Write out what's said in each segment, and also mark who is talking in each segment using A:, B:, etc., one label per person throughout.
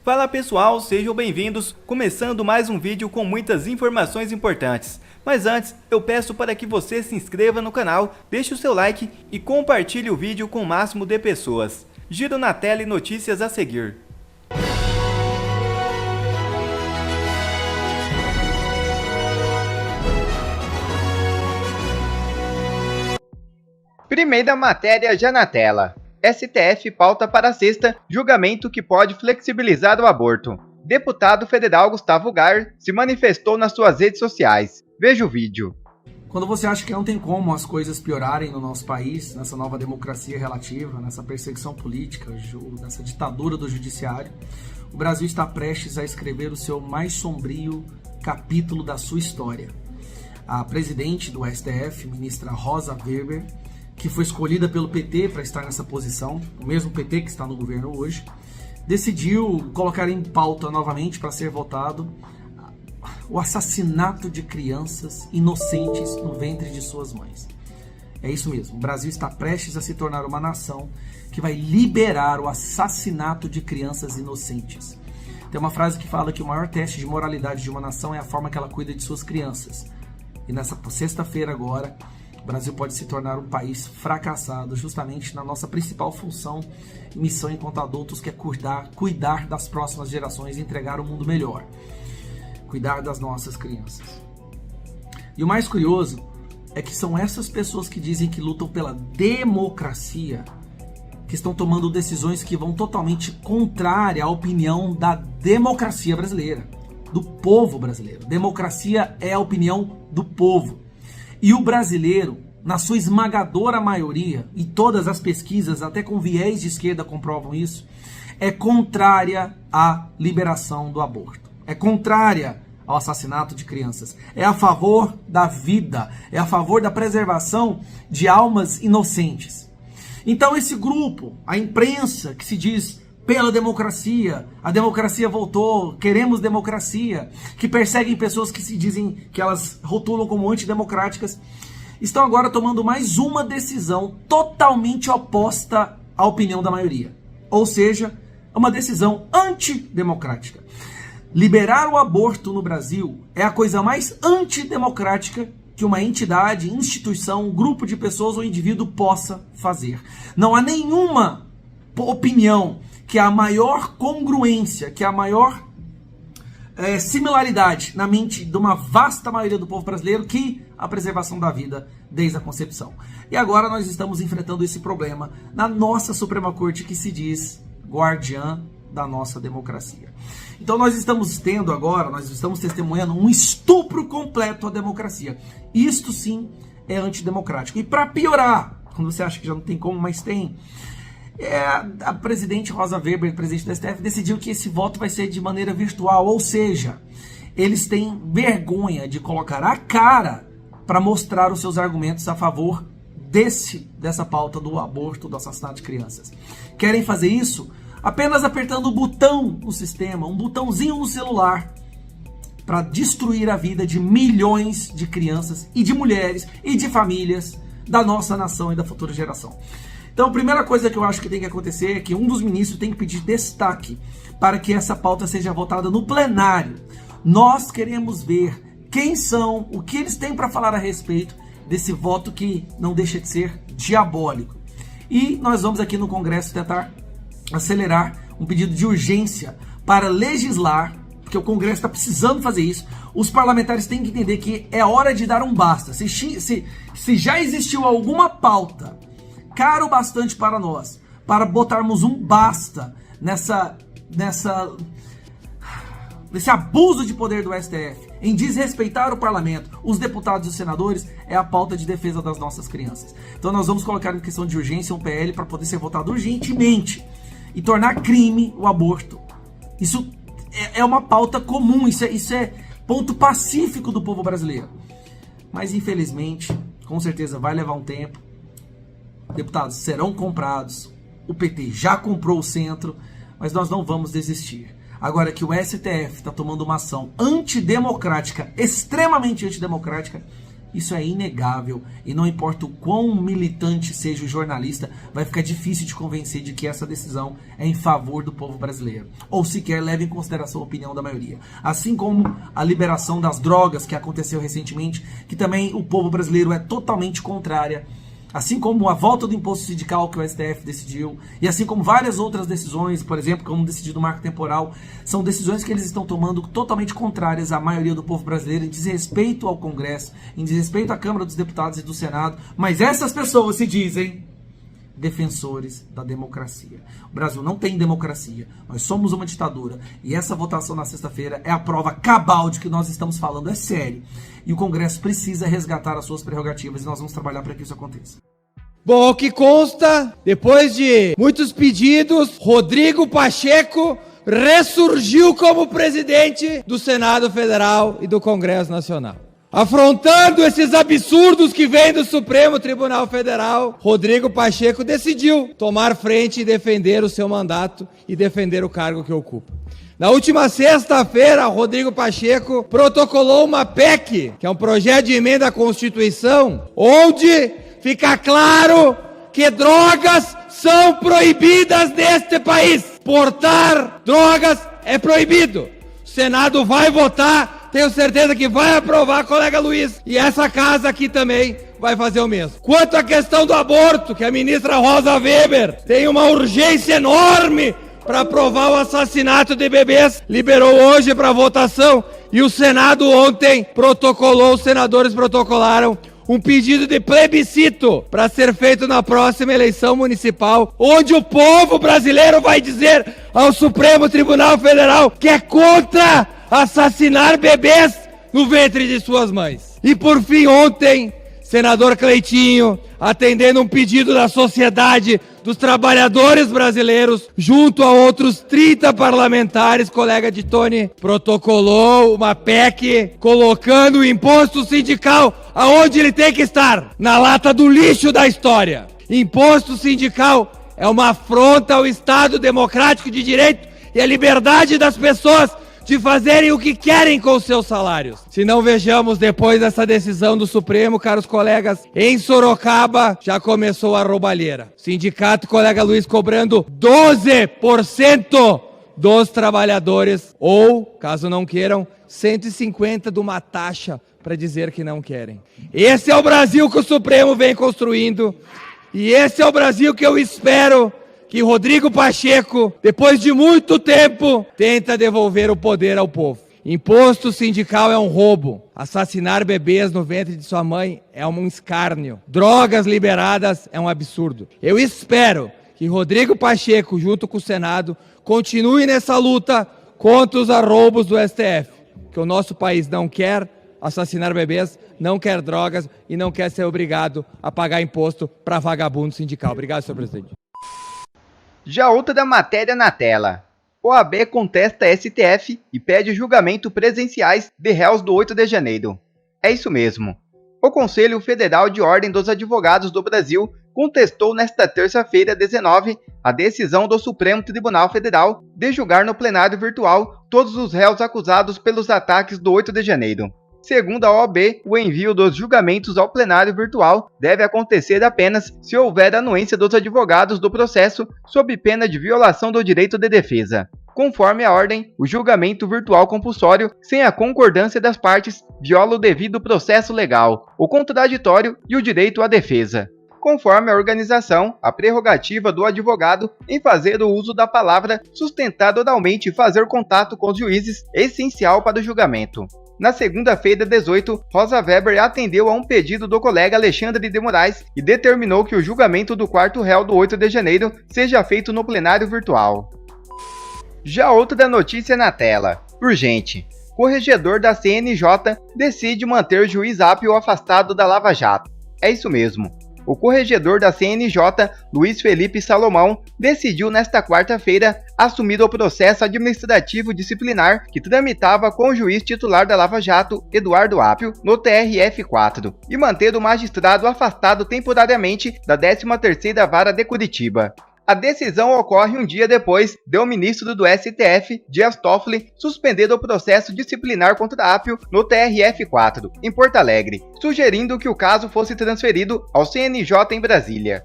A: Fala pessoal, sejam bem-vindos, começando mais um vídeo com muitas informações importantes. Mas antes, eu peço para que você se inscreva no canal, deixe o seu like e compartilhe o vídeo com o máximo de pessoas. Giro na tela e notícias a seguir. Primeira matéria já na tela. STF pauta para sexta julgamento que pode flexibilizar o aborto. Deputado federal Gustavo Gayer se manifestou nas suas redes sociais. Veja o vídeo.
B: Quando você acha que não tem como as coisas piorarem no nosso país, nessa nova democracia relativa, nessa perseguição política, nessa ditadura do judiciário, o Brasil está prestes a escrever o seu mais sombrio capítulo da sua história. A presidente do STF, ministra Rosa Weber, que foi escolhida pelo PT para estar nessa posição, o mesmo PT que está no governo hoje, decidiu colocar em pauta novamente para ser votado o assassinato de crianças inocentes no ventre de suas mães. É isso mesmo, o Brasil está prestes a se tornar uma nação que vai liberar o assassinato de crianças inocentes. Tem uma frase que fala que o maior teste de moralidade de uma nação é a forma que ela cuida de suas crianças. E nessa sexta-feira agora, o Brasil pode se tornar um país fracassado justamente na nossa principal função e missão enquanto adultos, que é cuidar das próximas gerações e entregar um mundo melhor. Cuidar das nossas crianças. E o mais curioso é que são essas pessoas que dizem que lutam pela democracia que estão tomando decisões que vão totalmente contrária à opinião da democracia brasileira, do povo brasileiro. Democracia é a opinião do povo. E o brasileiro, na sua esmagadora maioria, e todas as pesquisas, até com viés de esquerda, comprovam isso, é contrária à liberação do aborto. É contrária ao assassinato de crianças. É a favor da vida, é a favor da preservação de almas inocentes. Então esse grupo, a imprensa que se diz pela democracia, a democracia voltou, queremos democracia, que perseguem pessoas que se dizem, que elas rotulam como antidemocráticas, estão agora tomando mais uma decisão totalmente oposta à opinião da maioria. Ou seja, uma decisão antidemocrática. Liberar o aborto no Brasil é a coisa mais antidemocrática que uma entidade, instituição, um grupo de pessoas ou indivíduo possa fazer. Não há nenhuma opinião que a maior congruência, que a maior similaridade na mente de uma vasta maioria do povo brasileiro que a preservação da vida desde a concepção. E agora nós estamos enfrentando esse problema na nossa Suprema Corte, que se diz guardiã da nossa democracia. Então nós estamos testemunhando um estupro completo à democracia. Isto sim é antidemocrático. E para piorar, quando você acha que já não tem como, mas tem, a presidente Rosa Weber, presidente do STF, decidiu que esse voto vai ser de maneira virtual, ou seja, eles têm vergonha de colocar a cara para mostrar os seus argumentos a favor dessa pauta do aborto, do assassinato de crianças. Querem fazer isso apenas apertando o botão no sistema, um botãozinho no celular, para destruir a vida de milhões de crianças e de mulheres e de famílias da nossa nação e da futura geração. Então, a primeira coisa que eu acho que tem que acontecer é que um dos ministros tem que pedir destaque para que essa pauta seja votada no plenário. Nós queremos ver quem são, o que eles têm para falar a respeito desse voto que não deixa de ser diabólico. E nós vamos aqui no Congresso tentar acelerar um pedido de urgência para legislar, porque o Congresso está precisando fazer isso. Os parlamentares têm que entender que é hora de dar um basta. Se já existiu alguma pauta caro bastante para nós, para botarmos um basta nesse abuso de poder do STF, em desrespeitar o parlamento, os deputados e os senadores, é a pauta de defesa das nossas crianças. Então nós vamos colocar em questão de urgência um PL para poder ser votado urgentemente e tornar crime o aborto. Isso é uma pauta comum, isso é ponto pacífico do povo brasileiro. Mas infelizmente, com certeza vai levar um tempo. Deputados serão comprados, o PT já comprou o centro, mas nós não vamos desistir. Agora que o STF está tomando uma ação antidemocrática, extremamente antidemocrática, Isso é inegável e não importa o quão militante seja o jornalista, vai ficar difícil de convencer de que essa decisão é em favor do povo brasileiro, ou sequer leva em consideração a opinião da maioria. Assim como a liberação das drogas que aconteceu recentemente, que também o povo brasileiro é totalmente contrária. Assim como a volta do imposto sindical que o STF decidiu, e assim como várias outras decisões, por exemplo, como decidir do marco temporal, são decisões que eles estão tomando totalmente contrárias à maioria do povo brasileiro, em desrespeito ao Congresso, em desrespeito à Câmara dos Deputados e do Senado, mas essas pessoas se dizem defensores da democracia. O Brasil não tem democracia, nós somos uma ditadura, e essa votação na sexta-feira é a prova cabal de que nós estamos falando é sério. E o Congresso precisa resgatar as suas prerrogativas e nós vamos trabalhar para que isso aconteça.
C: Bom, o que consta, depois de muitos pedidos, Rodrigo Pacheco ressurgiu como presidente do Senado Federal e do Congresso Nacional. Afrontando esses absurdos que vêm do Supremo Tribunal Federal, Rodrigo Pacheco decidiu tomar frente e defender o seu mandato e defender o cargo que ocupa. Na última sexta-feira, Rodrigo Pacheco protocolou uma PEC, que é um projeto de emenda à Constituição, onde fica claro que drogas são proibidas neste país. Portar drogas é proibido. O Senado vai votar, tenho certeza que vai aprovar, colega Luiz, e essa casa aqui também vai fazer o mesmo. Quanto à questão do aborto, que a ministra Rosa Weber tem uma urgência enorme para aprovar o assassinato de bebês, liberou hoje para votação, e o Senado ontem protocolou, os senadores protocolaram um pedido de plebiscito para ser feito na próxima eleição municipal, onde o povo brasileiro vai dizer ao Supremo Tribunal Federal que é contra assassinar bebês no ventre de suas mães. E por fim, ontem, senador Cleitinho, atendendo um pedido da sociedade, dos trabalhadores brasileiros, junto a outros 30 parlamentares, colega de Tony, protocolou uma PEC colocando o imposto sindical aonde ele tem que estar, na lata do lixo da história. Imposto sindical é uma afronta ao Estado democrático de direito e à liberdade das pessoas de fazerem o que querem com os seus salários. Se não vejamos depois dessa decisão do Supremo, caros colegas, em Sorocaba já começou a roubalheira. Sindicato, colega Luiz, cobrando 12% dos trabalhadores, ou, caso não queiram, 150 de uma taxa para dizer que não querem. Esse é o Brasil que o Supremo vem construindo, e esse é o Brasil que eu espero que Rodrigo Pacheco, depois de muito tempo, tenta devolver o poder ao povo. Imposto sindical é um roubo. Assassinar bebês no ventre de sua mãe é um escárnio. Drogas liberadas é um absurdo. Eu espero que Rodrigo Pacheco, junto com o Senado, continue nessa luta contra os arroubos do STF. Que o nosso país não quer assassinar bebês, não quer drogas e não quer ser obrigado a pagar imposto para vagabundo sindical. Obrigado, senhor presidente.
A: Já outra matéria na tela. OAB contesta STF e pede julgamento presenciais de réus do 8 de janeiro. É isso mesmo. O Conselho Federal de Ordem dos Advogados do Brasil contestou nesta terça-feira, 19, a decisão do Supremo Tribunal Federal de julgar no plenário virtual todos os réus acusados pelos ataques do 8 de janeiro. Segundo a OAB, o envio dos julgamentos ao plenário virtual deve acontecer apenas se houver anuência dos advogados do processo sob pena de violação do direito de defesa. Conforme a ordem, o julgamento virtual compulsório, sem a concordância das partes, viola o devido processo legal, o contraditório e o direito à defesa. Conforme a organização, a prerrogativa do advogado em fazer o uso da palavra sustentada oralmente e fazer contato com os juízes é essencial para o julgamento. Na segunda-feira, 18, Rosa Weber atendeu a um pedido do colega Alexandre de Moraes e determinou que o julgamento do quarto réu do 8 de janeiro seja feito no plenário virtual. Já outra notícia na tela. Urgente. Corregedor da CNJ decide manter o juiz Apio afastado da Lava Jato. É isso mesmo. O corregedor da CNJ, Luiz Felipe Salomão, decidiu nesta quarta-feira assumir o processo administrativo disciplinar que tramitava com o juiz titular da Lava Jato, Eduardo Apio, no TRF4, e manter o magistrado afastado temporariamente da 13ª Vara de Curitiba. A decisão ocorre um dia depois de o ministro do STF, Dias Toffoli, suspender o processo disciplinar contra Apio no TRF4, em Porto Alegre, sugerindo que o caso fosse transferido ao CNJ em Brasília.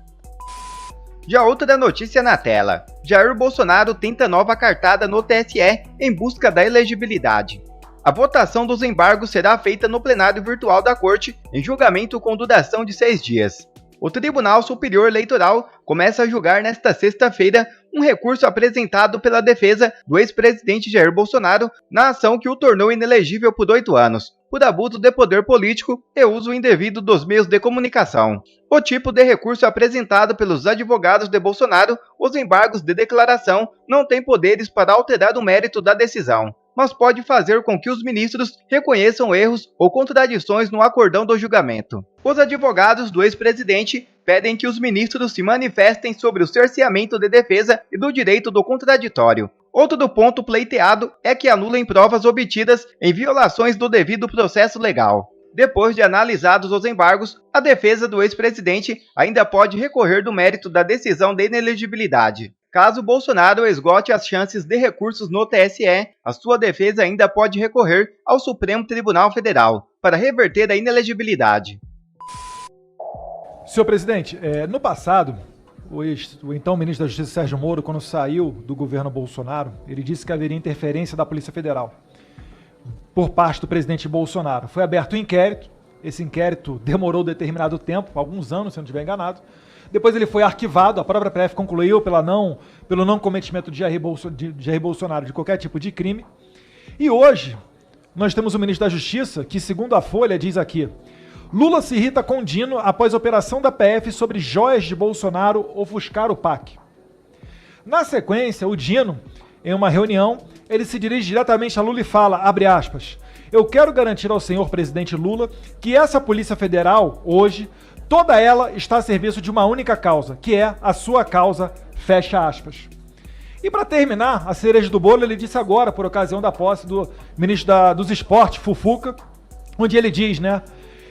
A: Já outra notícia na tela. Jair Bolsonaro tenta nova cartada no TSE em busca da elegibilidade. A votação dos embargos será feita no plenário virtual da Corte, em julgamento com duração de 6 dias. O Tribunal Superior Eleitoral começa a julgar nesta sexta-feira um recurso apresentado pela defesa do ex-presidente Jair Bolsonaro na ação que o tornou inelegível por 8 anos, por abuso de poder político e uso indevido dos meios de comunicação. O tipo de recurso apresentado pelos advogados de Bolsonaro, os embargos de declaração, não tem poderes para alterar o mérito da decisão, mas pode fazer com que os ministros reconheçam erros ou contradições no acordão do julgamento. Os advogados do ex-presidente pedem que os ministros se manifestem sobre o cerceamento de defesa e do direito do contraditório. Outro ponto pleiteado é que anulem provas obtidas em violações do devido processo legal. Depois de analisados os embargos, a defesa do ex-presidente ainda pode recorrer do mérito da decisão de inelegibilidade. Caso Bolsonaro esgote as chances de recursos no TSE, a sua defesa ainda pode recorrer ao Supremo Tribunal Federal para reverter a inelegibilidade.
D: Senhor presidente, no passado, o então ministro da Justiça Sérgio Moro, quando saiu do governo Bolsonaro, ele disse que haveria interferência da Polícia Federal por parte do presidente Bolsonaro. Foi aberto um inquérito, esse inquérito demorou determinado tempo, alguns anos, se eu não estiver enganado. Depois ele foi arquivado, a própria PF concluiu pelo não cometimento de Jair Bolsonaro de qualquer tipo de crime. E hoje, nós temos o ministro da Justiça, que segundo a Folha diz aqui: Lula se irrita com Dino após operação da PF sobre joias de Bolsonaro ofuscar o PAC. Na sequência, o Dino, em uma reunião, ele se dirige diretamente a Lula e fala, abre aspas, eu quero garantir ao senhor presidente Lula que essa Polícia Federal, hoje, toda ela está a serviço de uma única causa, que é a sua causa, fecha aspas. E para terminar, a cereja do bolo, ele disse agora, por ocasião da posse do ministro dos Esportes, Fufuca, onde ele diz, né,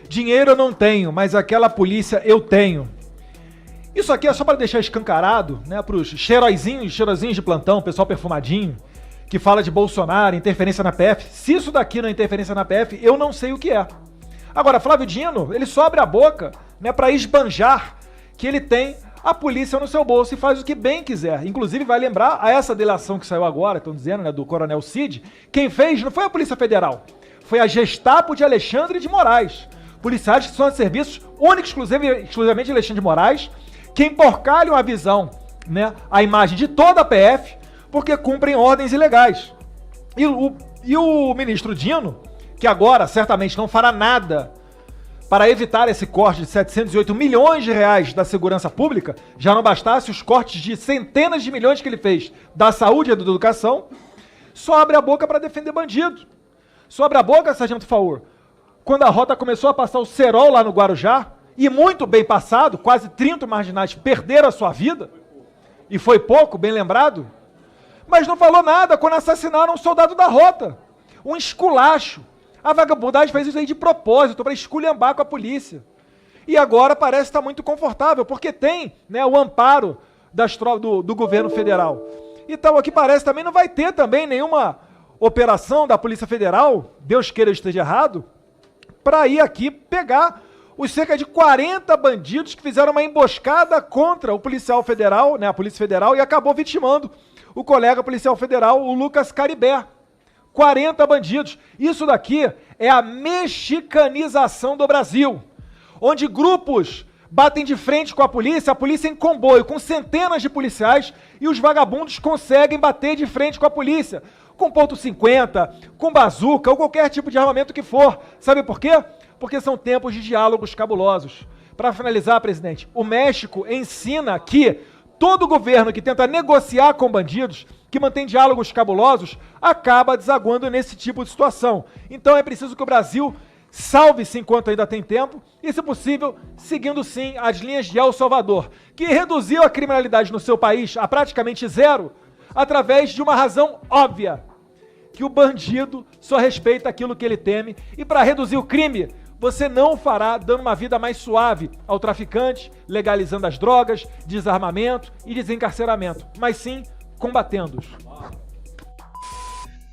D: dinheiro eu não tenho, mas aquela polícia eu tenho. Isso aqui é só para deixar escancarado, né, para os cheirosinhos de plantão, pessoal perfumadinho, que fala de Bolsonaro, interferência na PF. Se isso daqui não é interferência na PF, eu não sei o que é. Agora, Flávio Dino, ele só abre a boca, né, para esbanjar que ele tem a polícia no seu bolso e faz o que bem quiser. Inclusive, vai lembrar a essa delação que saiu agora, estão dizendo, né, do Coronel Cid, quem fez não foi a Polícia Federal, foi a Gestapo de Alexandre de Moraes. Policiais que são de serviços únicos, exclusivamente de Alexandre de Moraes, que emporcalham a visão, né, a imagem de toda a PF, porque cumprem ordens ilegais. E o ministro Dino, que agora certamente não fará nada para evitar esse corte de 708 milhões de reais da segurança pública, já não bastasse os cortes de centenas de milhões que ele fez da saúde e da educação, só abre a boca para defender bandido. Só abre a boca, Sargento Faur, quando a rota começou a passar o cerol lá no Guarujá, e muito bem passado, quase 30 marginais perderam a sua vida, e foi pouco, bem lembrado, mas não falou nada quando assassinaram um soldado da rota, um esculacho. A vagabundagem fez isso aí de propósito, para esculhambar com a polícia. E agora parece estar muito confortável, porque tem, né, o amparo das tropas do governo federal. Então aqui parece também não vai ter também nenhuma operação da Polícia Federal, Deus queira eu esteja errado, para ir aqui pegar os cerca de 40 bandidos que fizeram uma emboscada contra o policial federal, né, a Polícia Federal, e acabou vitimando o colega policial federal, o Lucas Caribé. 40 bandidos. Isso daqui é a mexicanização do Brasil, onde grupos batem de frente com a polícia em comboio, com centenas de policiais, e os vagabundos conseguem bater de frente com a polícia, com ponto .50, com bazuca ou qualquer tipo de armamento que for. Sabe por quê? Porque são tempos de diálogos cabulosos. Para finalizar, presidente, o México ensina que todo governo que tenta negociar com bandidos, que mantém diálogos cabulosos, acaba desaguando nesse tipo de situação. Então é preciso que o Brasil salve-se enquanto ainda tem tempo e, se possível, seguindo sim as linhas de El Salvador, que reduziu a criminalidade no seu país a praticamente zero, através de uma razão óbvia, que o bandido só respeita aquilo que ele teme, e para reduzir o crime, você não fará dando uma vida mais suave ao traficante, legalizando as drogas, desarmamento e desencarceramento, mas sim combatendo-os.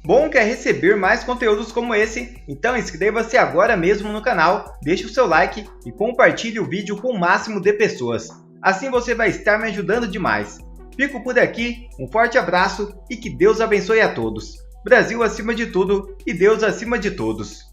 A: Bom, quer receber mais conteúdos como esse? Então inscreva-se agora mesmo no canal, deixe o seu like e compartilhe o vídeo com o máximo de pessoas. Assim você vai estar me ajudando demais. Fico por aqui, um forte abraço e que Deus abençoe a todos. Brasil acima de tudo e Deus acima de todos.